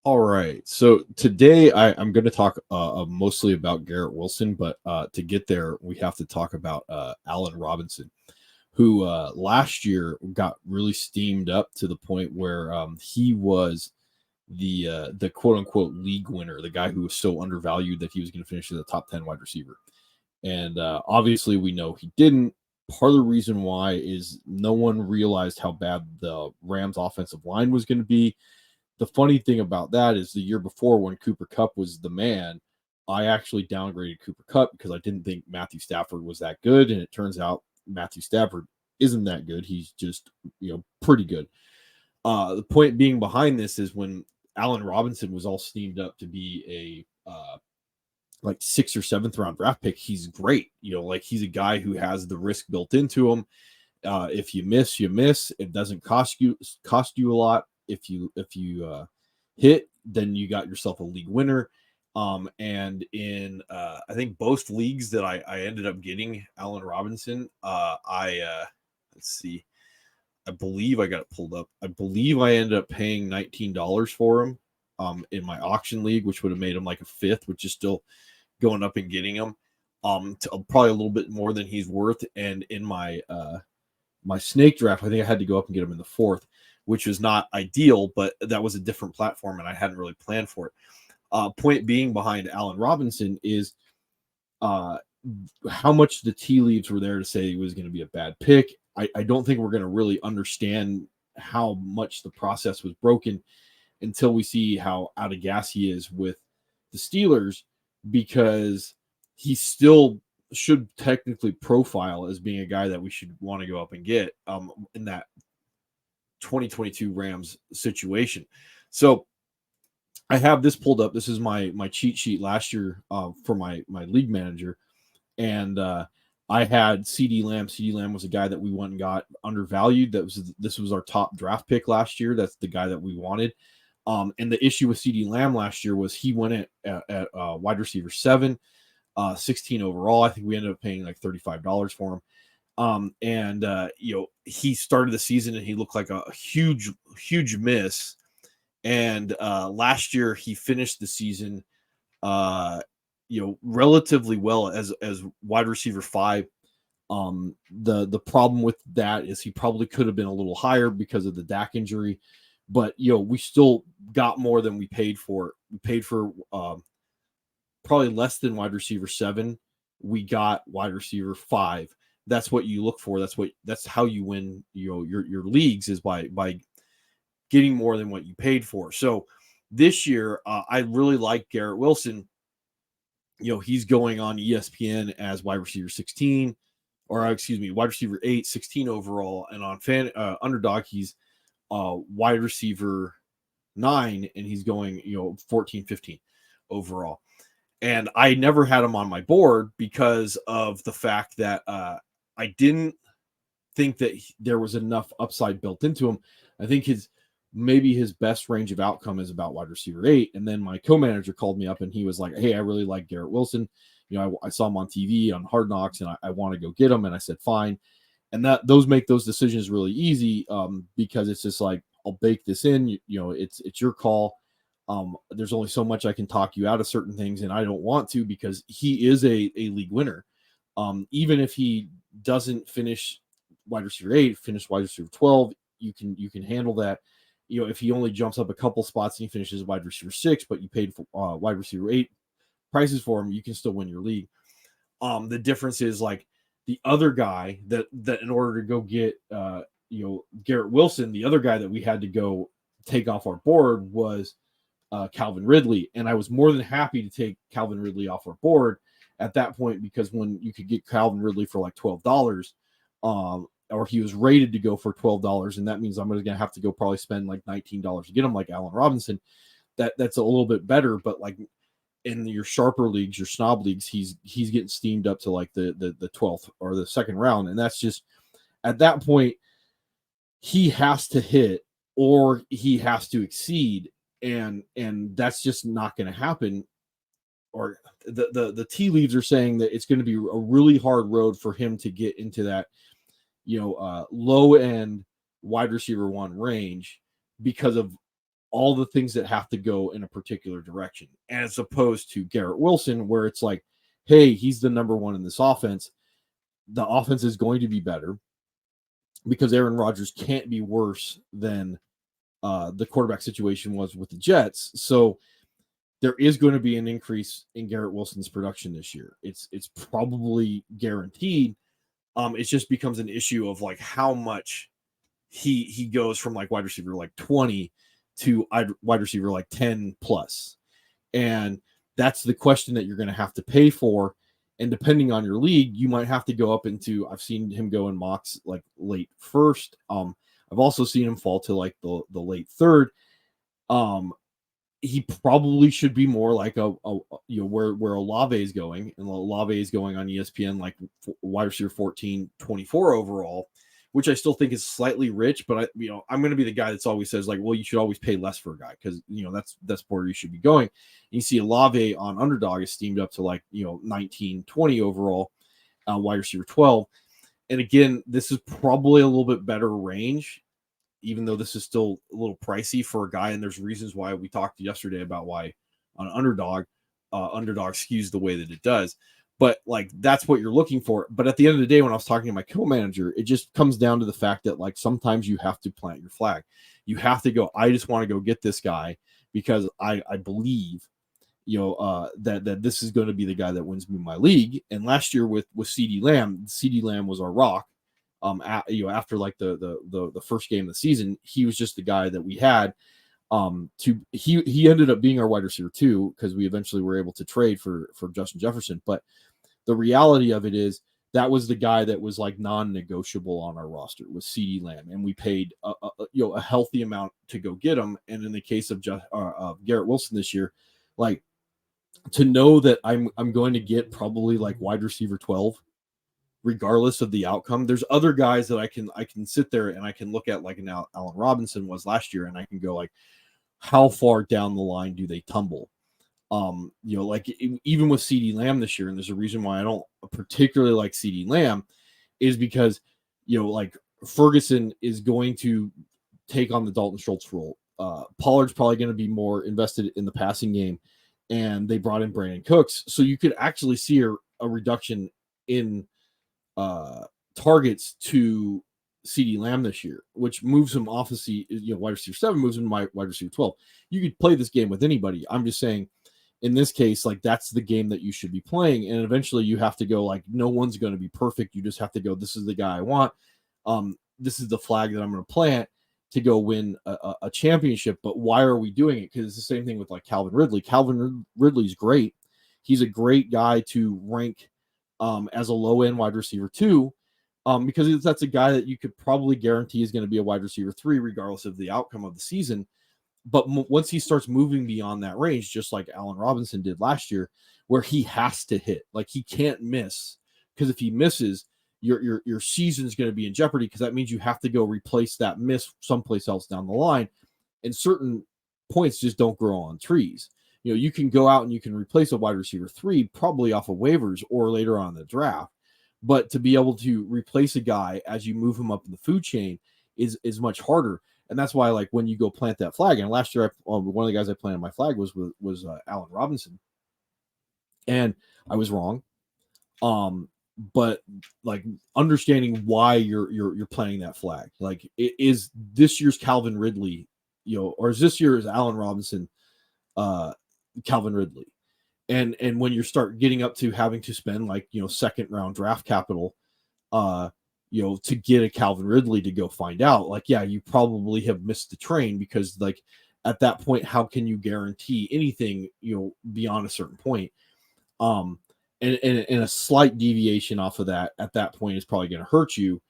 All right. So today I'm going to talk mostly about Garrett Wilson, but to get there, we have to talk about Allen Robinson, who last year got really steamed up to the point where he was the quote unquote league winner, the guy who was so undervalued that he was going to finish as a top 10 wide receiver. And obviously, we know he didn't. Part of the reason why is no one realized how bad the Rams' offensive line was going to be. The funny thing about that is the year before, when Cooper Kupp was the man, I actually downgraded Cooper Kupp because I didn't think Matthew Stafford was that good. And it turns out Matthew Stafford isn't that good. He's just, pretty good. The point being behind this is when Allen Robinson was all steamed up to be a like sixth or seventh round draft pick, he's great. Like he's a guy who has the risk built into him. If you miss, you miss. It doesn't cost you a lot. If you hit, then you got yourself a league winner. And in I think both leagues that I ended up getting Allen Robinson, I let's see, I believe I got it pulled up. I believe I ended up paying $19 for him in my auction league, which would have made him like a fifth, which is still going up and getting him to probably a little bit more than he's worth. And in my snake draft, I think I had to go up and get him in the fourth, which was not ideal, but that was a different platform and I hadn't really planned for it. Point being behind Allen Robinson is how much the tea leaves were there to say he was going to be a bad pick. I don't think we're going to really understand how much the process was broken until we see how out of gas he is with the Steelers, because he still should technically profile as being a guy that we should want to go up and get in that 2022 Rams situation. So I have this pulled up. This is my cheat sheet last year for my league manager, and I had CeeDee Lamb. CeeDee Lamb was a guy that we went and got undervalued. This was our top draft pick last year. That's the guy that we wanted. And the issue with CeeDee Lamb last year was he went at wide receiver 7, 16 overall. I think we ended up paying like $35 for him. And he started the season and he looked like a huge miss. And last year he finished the season, relatively well as wide receiver 5. The problem with that is he probably could have been a little higher because of the Dak injury, but we still got more than we paid for. We paid for probably less than wide receiver 7. We got wide receiver 5. That's what you look for. That's how you win your leagues, is by getting more than what you paid for. So this year, I really like Garrett Wilson. He's going on ESPN as wide receiver 16, or excuse me, wide receiver 8, 16 overall, and on Underdog he's wide receiver 9, and he's going 14, 15 overall. And I never had him on my board because of the fact that I didn't think that there was enough upside built into him. I think maybe his best range of outcome is about wide receiver 8. And then my co-manager called me up and he was like, "Hey, I really like Garrett Wilson. I saw him on TV on Hard Knocks and I want to go get him." And I said, fine. And those make those decisions really easy because it's just like, I'll bake this in, it's your call. There's only so much I can talk you out of certain things, and I don't want to, because he is a league winner. Even if he doesn't finish wide receiver 8, finish wide receiver 12, you can handle that. If he only jumps up a couple spots and he finishes wide receiver 6, but you paid for wide receiver 8 prices for him, you can still win your league. The difference is, like, the other guy that in order to go get Garrett Wilson, the other guy that we had to go take off our board was Calvin Ridley. And I was more than happy to take Calvin Ridley off our board at that point, because when you could get Calvin Ridley for like $12, or he was rated to go for $12, and that means I'm going to have to go probably spend like $19 to get him, like Allen Robinson. That's a little bit better, but like in your sharper leagues, your snob leagues, he's getting steamed up to like the 12th or the second round, and that's just, at that point he has to hit or he has to exceed, and that's just not going to happen. Or the tea leaves are saying that it's going to be a really hard road for him to get into that low end wide receiver 1 range because of all the things that have to go in a particular direction, as opposed to Garrett Wilson, where it's like, hey, he's the number one in this offense. The offense is going to be better because Aaron Rodgers can't be worse than the quarterback situation was with the Jets. So there is going to be an increase in Garrett Wilson's production this year. It's probably guaranteed. It just becomes an issue of like how much he goes from like wide receiver like 20 to wide receiver like 10 plus. And that's the question that you're going to have to pay for. And depending on your league, you might have to go up into, I've seen him go in mocks like late first. I've also seen him fall to like the late third. He probably should be more like a where Olave is going, and Olave is going on ESPN like wide receiver 14, 24 overall, which I still think is slightly rich, but I'm going to be the guy that's always says like, well, you should always pay less for a guy because that's where you should be going. And you see Olave on Underdog is steamed up to like 19, 20 overall, wide receiver 12, and again, this is probably a little bit better range, even though this is still a little pricey for a guy. And there's reasons why we talked yesterday about why on Underdog skews the way that it does. But like, that's what you're looking for. But at the end of the day, when I was talking to my co-manager, it just comes down to the fact that like, sometimes you have to plant your flag. You have to go, I just want to go get this guy because I believe, that this is going to be the guy that wins me my league. And last year with CeeDee Lamb was our rock. After like the first game of the season, he was just the guy that we had. He ended up being our wide receiver too, because we eventually were able to trade for Justin Jefferson. But the reality of it is that was the guy that was like non-negotiable on our roster was CeeDee Lamb, and we paid a healthy amount to go get him. And in the case of Garrett Wilson this year, like, to know that I'm going to get probably like wide receiver 12 regardless of the outcome. There's other guys that I can sit there and I can look at, like an Allen Robinson was last year, and I can go like, how far down the line do they tumble? Like even with CeeDee Lamb this year, and there's a reason why I don't particularly like CeeDee Lamb, is because like Ferguson is going to take on the Dalton Schultz role. Pollard's probably going to be more invested in the passing game, and they brought in Brandon Cooks, so you could actually see a reduction in targets to CeeDee Lamb this year, which moves him off of wide receiver 7, moves him to my wide receiver 12. You could play this game with anybody. I'm just saying, in this case, like, that's the game that you should be playing. And eventually you have to go like, no one's going to be perfect. You just have to go, this is the guy I want. This is the flag that I'm going to plant to go win a championship. But why are we doing it? Because it's the same thing with like Calvin Ridley. Calvin Ridley's great. He's a great guy to rank as a low-end wide receiver 2, because that's a guy that you could probably guarantee is going to be a wide receiver 3 regardless of the outcome of the season. But once he starts moving beyond that range, just like Allen Robinson did last year, where he has to hit, like he can't miss, because if he misses, your season is going to be in jeopardy, because that means you have to go replace that miss someplace else down the line. And certain points just don't grow on trees. You can go out and you can replace a wide receiver 3 probably off of waivers or later on in the draft. But to be able to replace a guy as you move him up in the food chain is much harder. And that's why, like, when you go plant that flag, and last year, one of the guys I planted my flag was Allen Robinson. And I was wrong. But like, understanding why you're planting that flag, like, is this year's Calvin Ridley, or is this year's Allen Robinson, Calvin Ridley, and when you start getting up to having to spend like second round draft capital, to get a Calvin Ridley to go find out, like, yeah, you probably have missed the train, because like at that point, how can you guarantee anything beyond a certain point? And a slight deviation off of that at that point is probably going to hurt you,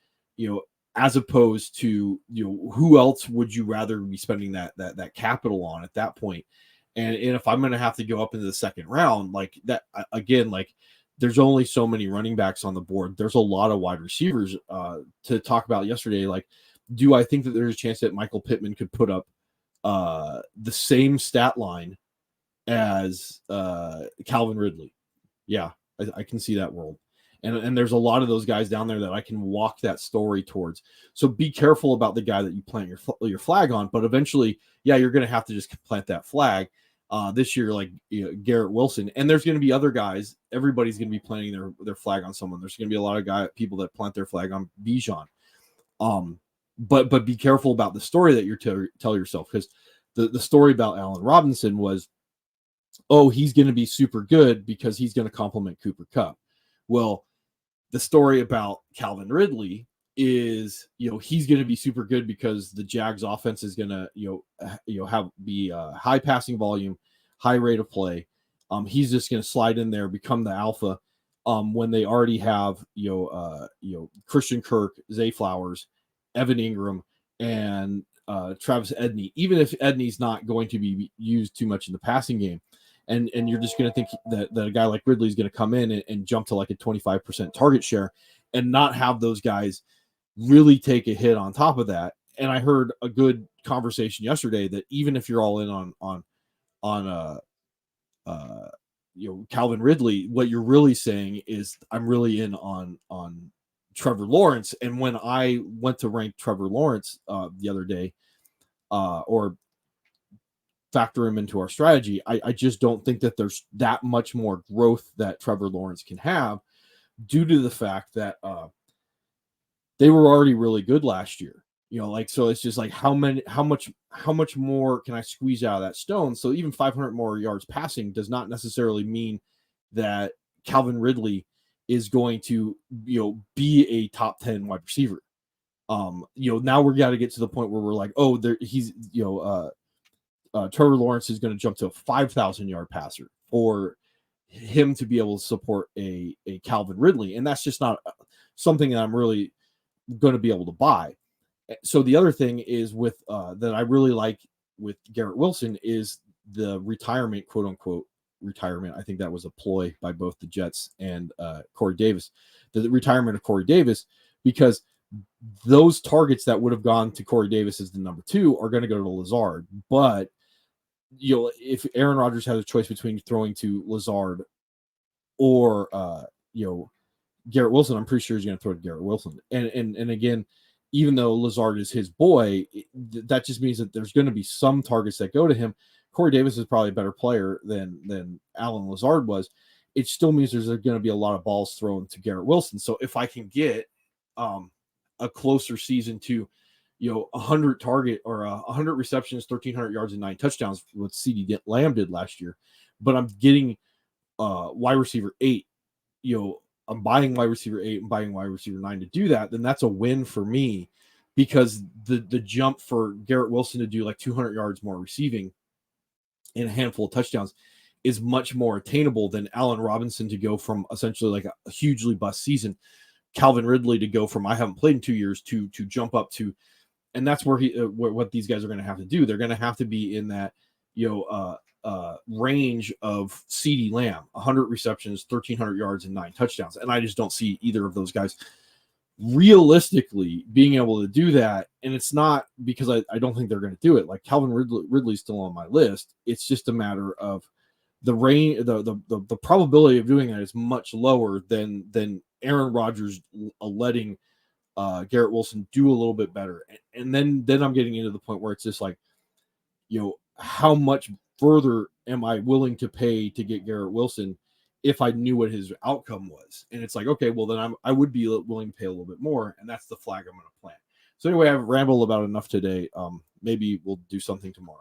as opposed to who else would you rather be spending that capital on at that point? And if I'm going to have to go up into the second round, like that, again, like, there's only so many running backs on the board. There's a lot of wide receivers to talk about yesterday. Like, do I think that there's a chance that Michael Pittman could put up the same stat line as Calvin Ridley? Yeah, I can see that world. And there's a lot of those guys down there that I can walk that story towards. So be careful about the guy that you plant your flag on, but eventually, yeah, you're going to have to just plant that flag. This year, like Garrett Wilson, and there's going to be other guys. Everybody's going to be planting their flag on someone. There's going to be a lot of people that plant their flag on Bijan. But be careful about the story that you tell yourself, because the story about Allen Robinson was, oh, he's going to be super good because he's going to complement Cooper Kupp. Well, the story about Calvin Ridley is, he's going to be super good because the Jags offense is going to, be high passing volume, high rate of play. He's just going to slide in there, become the alpha. When they already have, Christian Kirk, Zay Flowers, Evan Ingram, and Travis Edney, even if Edney's not going to be used too much in the passing game. And you're just going to think that a guy like Ridley is going to come in and jump to like a 25% target share and not have those guys really take a hit on top of that. And I heard a good conversation yesterday that even if you're all in on Calvin Ridley, what you're really saying is I'm really in on Trevor Lawrence. And when I went to rank Trevor Lawrence the other day, or factor him into our strategy, I just don't think that there's that much more growth that Trevor Lawrence can have, due to the fact that they were already really good last year. So it's just like how much more can I squeeze out of that stone? So even 500 more yards passing does not necessarily mean that Calvin Ridley is going to be a top 10 wide receiver. Now we're got to get to the point where we're like, oh, he's Trevor Lawrence is going to jump to a 5,000 yard passer for him to be able to support a Calvin Ridley. And that's just not something that I'm really going to be able to buy. So the other thing is with that I really like with Garrett Wilson is the retirement, quote unquote retirement. I think that was a ploy by both the Jets and Corey Davis, the retirement of Corey Davis, because those targets that would have gone to Corey Davis as the number 2 are going to go to Lazard. But if Aaron Rodgers has a choice between throwing to Lazard or Garrett Wilson, I'm pretty sure he's going to throw to Garrett Wilson. And again, even though Lazard is his boy, that just means that there's going to be some targets that go to him. Corey Davis is probably a better player than Allen Lazard was. It still means there's going to be a lot of balls thrown to Garrett Wilson. So if I can get a closer season to 100 target or 100 receptions, 1,300 yards and 9 touchdowns, what CeeDee Lamb did last year, but I'm getting wide receiver 8, I'm buying wide receiver 8 and buying wide receiver 9 to do that, then that's a win for me, because the jump for Garrett Wilson to do like 200 yards more receiving and a handful of touchdowns is much more attainable than Allen Robinson to go from essentially like a hugely bust season, Calvin Ridley to go from I haven't played in 2 years to jump up to. And that's where what these guys are going to have to do. They're going to have to be in that, range of CeeDee Lamb, 100 receptions, 1,300 yards, and 9 touchdowns. And I just don't see either of those guys realistically being able to do that. And it's not because I don't think they're going to do it. Like Calvin Ridley's still on my list. It's just a matter of the range, the probability of doing that is much lower than Aaron Rodgers letting Garrett Wilson do a little bit better. And then I'm getting into the point where it's just like, how much further am I willing to pay to get Garrett Wilson if I knew what his outcome was? And it's like, okay, well then I would be willing to pay a little bit more, and that's the flag I'm going to plant. So anyway, I've rambled about enough today. Maybe we'll do something tomorrow.